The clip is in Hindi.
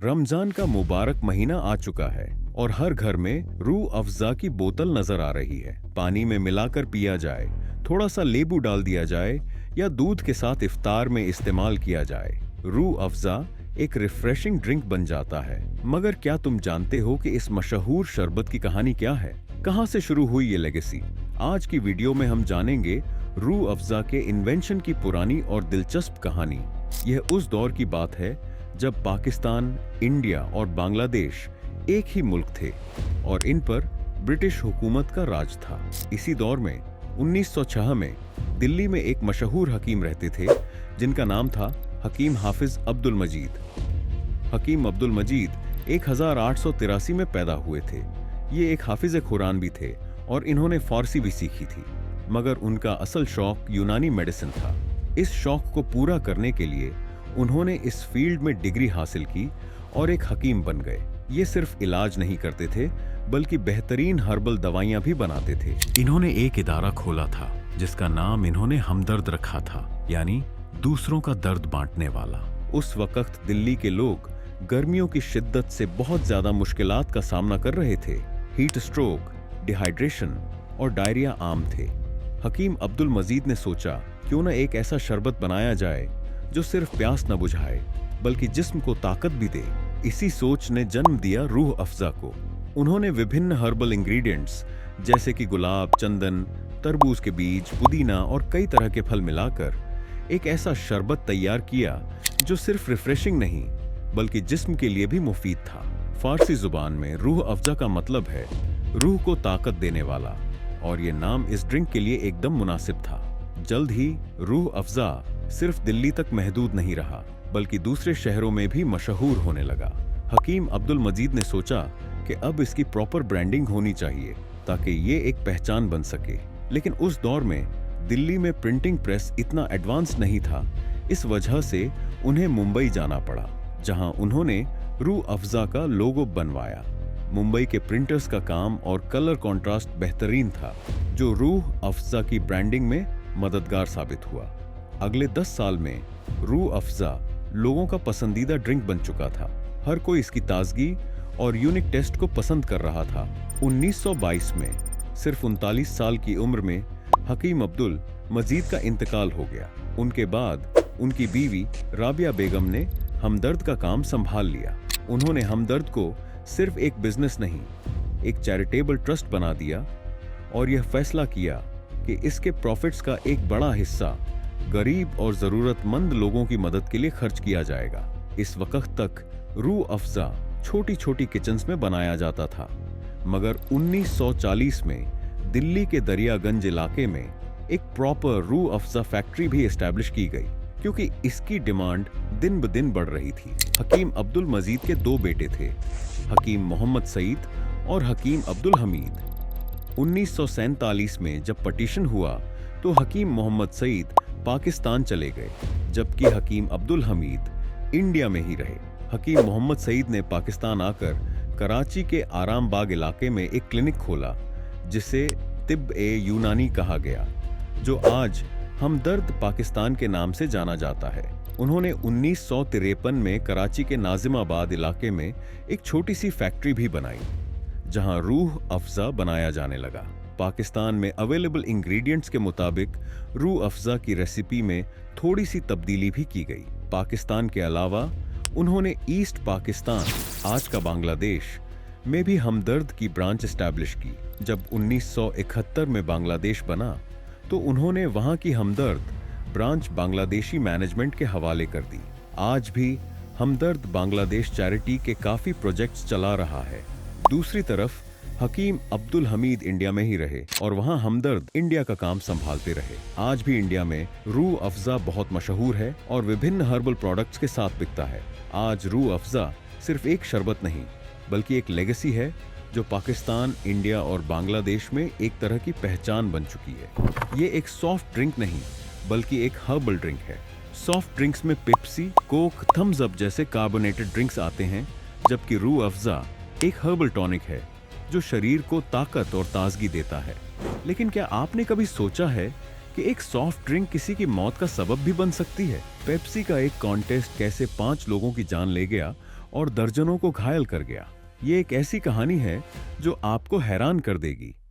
रमजान का मुबारक महीना आ चुका है और हर घर में रूह अफ़ज़ा की बोतल नजर आ रही है। पानी में मिलाकर पिया जाए, थोड़ा सा नींबू डाल दिया जाए या दूध के साथ इफ्तार में इस्तेमाल किया जाए, रूह अफ़ज़ा एक रिफ्रेशिंग ड्रिंक बन जाता है। मगर क्या तुम जानते हो कि इस मशहूर शरबत की कहानी क्या है? कहां से शुरू हुई ये लेगेसी? आज की वीडियो में हम जानेंगे रूह अफ़ज़ा के इन्वेंशन की पुरानी और दिलचस्प कहानी। यह उस दौर की बात है जब पाकिस्तान, इंडिया और बांग्लादेश एक ही मुल्क थे और इन पर ब्रिटिश हुकूमत का राज था। इसी दौर में 1906 में दिल्ली में एक मशहूर हकीम रहते थे जिनका नाम था हकीम हाफिज अब्दुल मजीद। हकीम अब्दुल मजीद 1883 में पैदा हुए थे। ये एक हाफिज कुरान भी थे और इन्होंने फारसी भी सीखी थी, मगर उनका असल शौक यूनानी मेडिसिन था। इस शौक को पूरा करने के लिए उन्होंने इस फील्ड में डिग्री हासिल की और एक हकीम बन गए। ये सिर्फ इलाज नहीं करते थे बल्कि बेहतरीन हर्बल दवाइयां भी बनाते थे। इन्होंने एक इदारा खोला था जिसका नाम इन्होंने हमदर्द रखा था, यानी दूसरों का दर्द बांटने वाला। उस वक्त दिल्ली के लोग गर्मियों की शिद्दत से बहुत ज्यादा मुश्किलात का सामना कर रहे थे। हीट स्ट्रोक, डिहाइड्रेशन और डायरिया आम थे। हकीम अब्दुल मजीद ने सोचा क्यों न एक ऐसा शरबत बनाया जाए जो सिर्फ प्यास न बुझाए बल्कि जिस्म को ताकत भी दे। इसी सोच ने जन्म दिया रूह अफ़ज़ा को। उन्होंने विभिन्न हर्बल इंग्रेडिएंट्स जैसे कि गुलाब, चंदन, तरबूज के बीज, पुदीना और कई तरह के फल मिलाकर एक ऐसा शरबत तैयार किया जो सिर्फ रिफ्रेशिंग नहीं बल्कि जिस्म के लिए भी मुफीद था। फारसी जुबान में रूह अफ़ज़ा का मतलब है रूह को ताकत देने वाला और ये नाम इस ड्रिंक के लिए एकदम मुनासिब था। जल्द ही रूह अफ़ज़ा सिर्फ दिल्ली तक महदूद नहीं रहा बल्कि दूसरे शहरों में भी मशहूर होने लगा। हकीम अब्दुल मजीद ने सोचा कि अब इसकी प्रॉपर ब्रांडिंग होनी चाहिए ताकि ये एक पहचान बन सके। लेकिन उस दौर में दिल्ली में प्रिंटिंग प्रेस इतना एडवांस नहीं था। इस वजह से उन्हें मुंबई जाना पड़ा, जहां उन्होंने रूह अफ़ज़ा का लोगो बनवाया। मुंबई के प्रिंटर्स का काम और कलर कॉन्ट्रास्ट बेहतरीन था, जो रूह अफ़ज़ा की ब्रांडिंग में मददगार साबित हुआ। अगले 10 साल में रूह अफ़ज़ा लोगों का पसंदीदा ड्रिंक बन चुका था। हर कोई इसकी ताजगी और यूनिक टेस्ट को पसंद कर रहा था। 1922 में सिर्फ 39 साल की उम्र में हकीम अब्दुल मजीद का इंतकाल हो गया। उनके बाद उनकी बीवी राबिया बेगम ने हमदर्द का काम संभाल लिया। उन्होंने हमदर्द को सिर्फ एक बिजनेस नहीं, एक चैरिटेबल ट्रस्ट बना दिया और यह फैसला किया कि इसके प्रॉफिट्स का एक बड़ा हिस्सा गरीब और जरूरतमंद लोगों की मदद के लिए खर्च किया जाएगा। इस वक्त तक रूह अफ़ज़ा छोटी छोटी किचन्स में बनाया जाता था, मगर 1940 में दिल्ली के दरियागंज इलाके में एक प्रॉपर रूह अफ़ज़ा फैक्ट्री भी एस्टैब्लिश की गई, क्योंकि इसकी डिमांड दिन ब दिन बढ़ रही थी। हकीम अब्दुल मजीद के 2 बेटे थे, हकीम मोहम्मद सईद और हकीम अब्दुल हमीद। 1947 में जब पार्टीशन हुआ तो हकीम मोहम्मद सईद पाकिस्तान चले गए, जबकि हकीम अब्दुल हमीद इंडिया में ही रहे। हकीम मोहम्मद सईद ने पाकिस्तान आकर कराची के आराम बाग इलाके में एक क्लिनिक खोला जिसे तिब-ए-यूनानी कहा गया, जो आज हमदर्द पाकिस्तान के नाम से जाना जाता है। उन्होंने 1953 में कराची के नाजिमाबाद इलाके में एक छोटी सी फैक्ट्री भी बनाई जहां रूह अफ़ज़ा बनाया जाने लगा। पाकिस्तान में अवेलेबल इंग्रेडिएंट्स के मुताबिक रूह अफ़ज़ा की रेसिपी में थोड़ी सी तब्दीली भी की गई। पाकिस्तान के अलावा उन्होंने ईस्ट पाकिस्तान, आज का बांग्लादेश, में भी हमदर्द की ब्रांच एस्टैब्लिश की। जब 1971 में बांग्लादेश बना तो उन्होंने वहां की हमदर्द ब्रांच बांग्लादेशी मैनेजमेंट के हवाले कर दी। आज भी हमदर्द बांग्लादेश चैरिटी के काफी प्रोजेक्ट्स चला रहा है। दूसरी तरफ हकीम अब्दुल हमीद इंडिया में ही रहे और वहां हमदर्द इंडिया का काम संभालते रहे। आज भी इंडिया में रूह अफ़ज़ा बहुत मशहूर है और विभिन्न हर्बल प्रोडक्ट्स के साथ बिकता है। आज रूह अफ़ज़ा सिर्फ एक शरबत नहीं बल्कि एक लेगेसी है जो पाकिस्तान, इंडिया और बांग्लादेश में एक तरह की पहचान बन चुकी है। ये एक सॉफ्ट ड्रिंक नहीं बल्कि एक हर्बल ड्रिंक है। सॉफ्ट ड्रिंक्स में पेप्सी, कोक, थम्स अप जैसे कार्बोनेटेड ड्रिंक्स आते हैं, जबकि रूह अफ़ज़ा एक हर्बल टॉनिक है जो शरीर को ताकत और ताजगी देता है। लेकिन क्या आपने कभी सोचा है कि एक सॉफ्ट ड्रिंक किसी की मौत का सबब भी बन सकती है? पेप्सी का एक कॉन्टेस्ट कैसे 5 लोगों की जान ले गया और दर्जनों को घायल कर गया। ये एक ऐसी कहानी है जो आपको हैरान कर देगी।